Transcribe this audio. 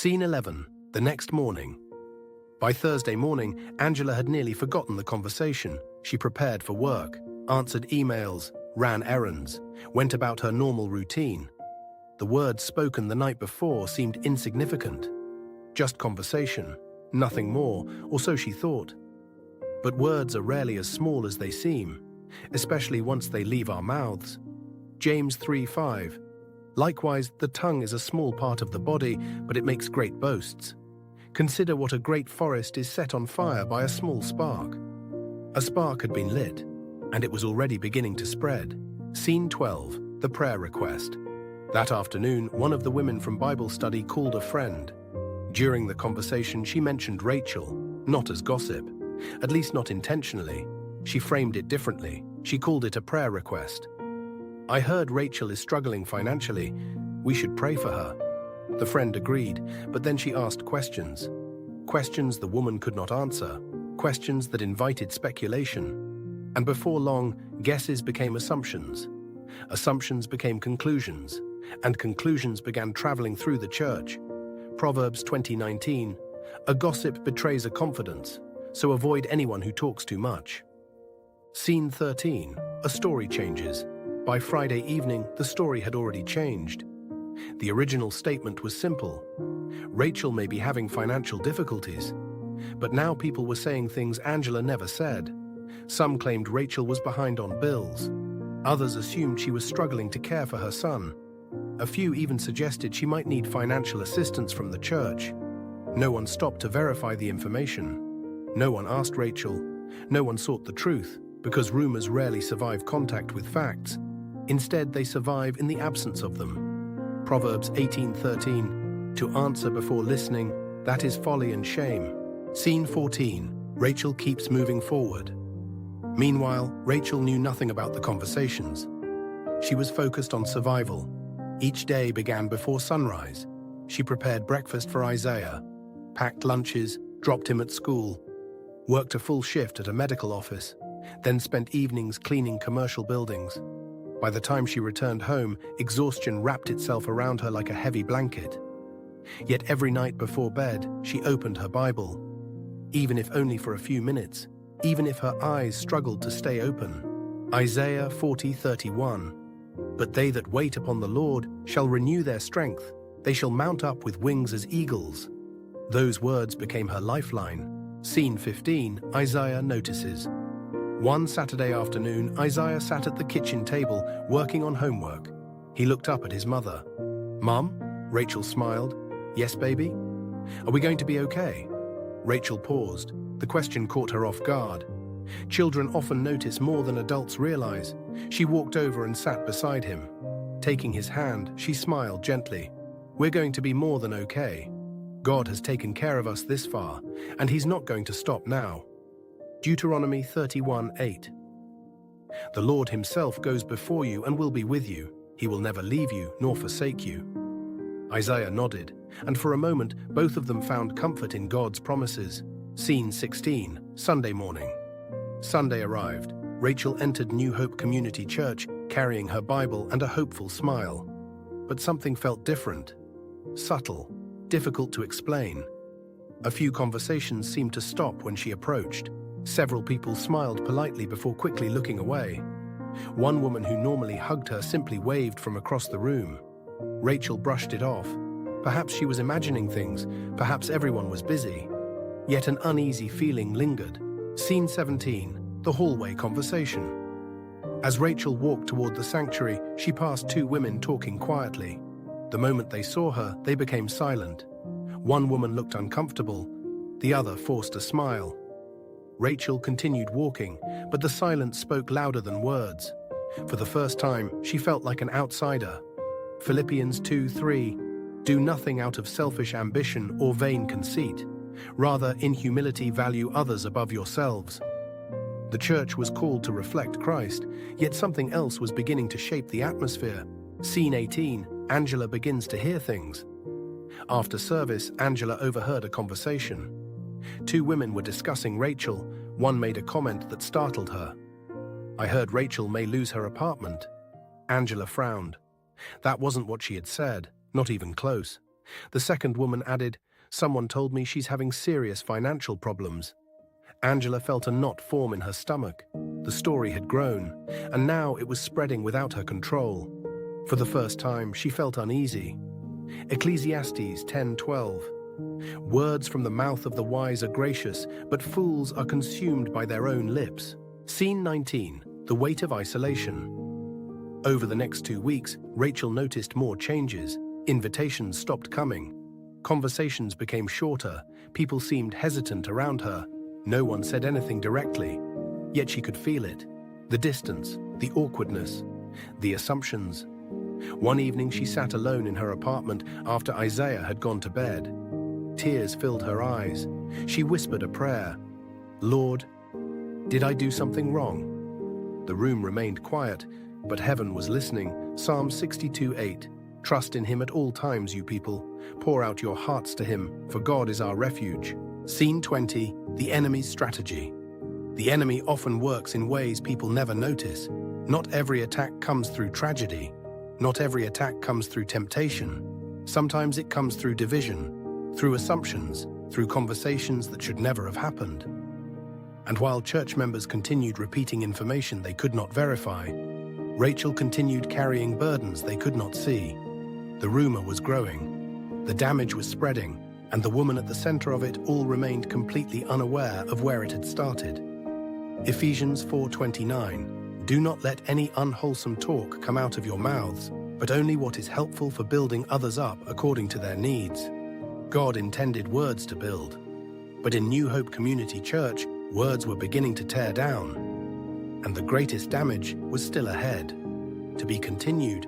Scene 11, the next morning. By Thursday morning, Angela had nearly forgotten the conversation. She prepared for work, answered emails, ran errands, went about her normal routine. The words spoken the night before seemed insignificant. Just conversation, nothing more, or so she thought. But words are rarely as small as they seem, especially once they leave our mouths. James 3:5. Likewise, the tongue is a small part of the body, but it makes great boasts. Consider what a great forest is set on fire by a small spark. A spark had been lit, and it was already beginning to spread. Scene 12, the prayer request. That afternoon, one of the women from Bible study called a friend. During the conversation, she mentioned Rachel, not as gossip, at least not intentionally. She framed it differently. She called it a prayer request. I heard Rachel is struggling financially. We should pray for her. The friend agreed, but then she asked questions. Questions the woman could not answer. Questions that invited speculation. And before long, guesses became assumptions. Assumptions became conclusions. And conclusions began traveling through the church. Proverbs 20:19. A gossip betrays a confidence, so avoid anyone who talks too much. Scene 13. A story changes. By Friday evening, the story had already changed. The original statement was simple. Rachel may be having financial difficulties. But now people were saying things Angela never said. Some claimed Rachel was behind on bills. Others assumed she was struggling to care for her son. A few even suggested she might need financial assistance from the church. No one stopped to verify the information. No one asked Rachel. No one sought the truth, because rumors rarely survive contact with facts. Instead, they survive in the absence of them. Proverbs 18:13. To answer before listening, that is folly and shame. Scene 14. Rachel keeps moving forward. Meanwhile, Rachel knew nothing about the conversations. She was focused on survival. Each day began before sunrise. She prepared breakfast for Isaiah, packed lunches, dropped him at school, worked a full shift at a medical office, then spent evenings cleaning commercial buildings. By the time she returned home, exhaustion wrapped itself around her like a heavy blanket. Yet every night before bed, she opened her Bible. Even if only for a few minutes, even if her eyes struggled to stay open. Isaiah 40:31. But they that wait upon the Lord shall renew their strength. They shall mount up with wings as eagles. Those words became her lifeline. Scene 15, Isaiah notices. One Saturday afternoon, Isaiah sat at the kitchen table, working on homework. He looked up at his mother. "Mom?" Rachel smiled. "Yes, baby?" "Are we going to be okay?" Rachel paused. The question caught her off guard. Children often notice more than adults realize. She walked over and sat beside him. Taking his hand, she smiled gently. "We're going to be more than okay. God has taken care of us this far, and He's not going to stop now." Deuteronomy 31:8. The Lord Himself goes before you and will be with you. He will never leave you nor forsake you. Isaiah nodded, and for a moment both of them found comfort in God's promises. Scene 16, Sunday morning. Sunday arrived. Rachel entered New Hope Community Church, carrying her Bible and a hopeful smile. But something felt different. Subtle, difficult to explain. A few conversations seemed to stop when she approached. Several people smiled politely before quickly looking away. One woman who normally hugged her simply waved from across the room. Rachel brushed it off. Perhaps she was imagining things, perhaps everyone was busy. Yet an uneasy feeling lingered. Scene 17, the hallway conversation. As Rachel walked toward the sanctuary, she passed two women talking quietly. The moment they saw her, they became silent. One woman looked uncomfortable, the other forced a smile. Rachel continued walking, but the silence spoke louder than words. For the first time, she felt like an outsider. Philippians 2:3. Do nothing out of selfish ambition or vain conceit. Rather, in humility value others above yourselves. The church was called to reflect Christ, yet something else was beginning to shape the atmosphere. Scene 18, Angela begins to hear things. After service, Angela overheard a conversation. Two women were discussing Rachel. One made a comment that startled her. "I heard Rachel may lose her apartment." Angela frowned. That wasn't what she had said, not even close. The second woman added, "Someone told me she's having serious financial problems." Angela felt a knot form in her stomach. The story had grown, and now it was spreading without her control. For the first time, she felt uneasy. Ecclesiastes 10:12. Words from the mouth of the wise are gracious, but fools are consumed by their own lips. Scene 19. The weight of isolation. Over the next 2 weeks, Rachel noticed more changes. Invitations stopped coming. Conversations became shorter. People seemed hesitant around her. No one said anything directly, yet she could feel it. The distance, the awkwardness, the assumptions. One evening she sat alone in her apartment after Isaiah had gone to bed. Tears filled her eyes. She whispered a prayer. "Lord, did I do something wrong?" The room remained quiet, but heaven was listening. Psalm 62:8. Trust in him at all times, you people. Pour out your hearts to him, for God is our refuge. Scene 20. The enemy's strategy. The enemy often works in ways people never notice. Not every attack comes through tragedy. Not every attack comes through temptation. Sometimes it comes through division, through assumptions, through conversations that should never have happened. And while church members continued repeating information they could not verify, Rachel continued carrying burdens they could not see. The rumor was growing, the damage was spreading, and the woman at the center of it all remained completely unaware of where it had started. Ephesians 4:29. Do not let any unwholesome talk come out of your mouths, but only what is helpful for building others up according to their needs. God intended words to build, but in New Hope Community Church, words were beginning to tear down, and the greatest damage was still ahead. To be continued